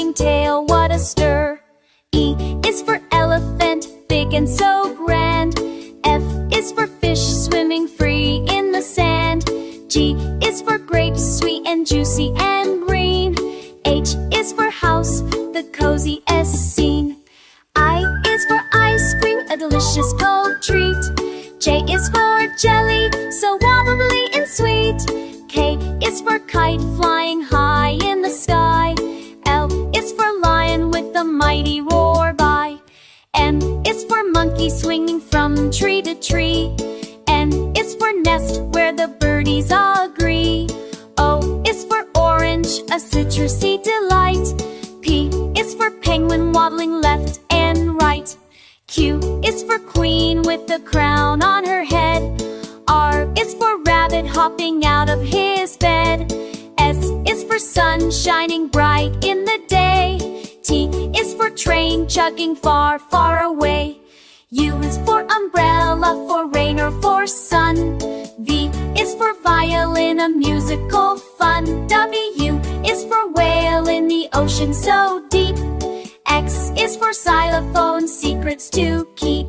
wagging tail, what a stir. E is for elephant, big and so grand. F is for fish swimming free in the sand. G is for grapes, sweet and juicy and green. H is for house, the coziest scene. I is for ice cream, a delicious cold treat. J is for jelly, so wobbly and sweet. K is for kite flying high in the sky. L is for lion with a mighty roar by. M is for monkey swinging from tree to tree. N is for nest where the birdies agree. O is for orange, a citrusy delight. P is for penguin waddling left and right. Q is for queen with a crown on her head. R is for rabbit hopping out of his bed. S is for sun shining bright in the day. T is for train chugging far, far away. U is for umbrella, for rain or for sun. V is for violin, a musical fun. W is for whale in the ocean so deep. X is for xylophone, secrets to keep.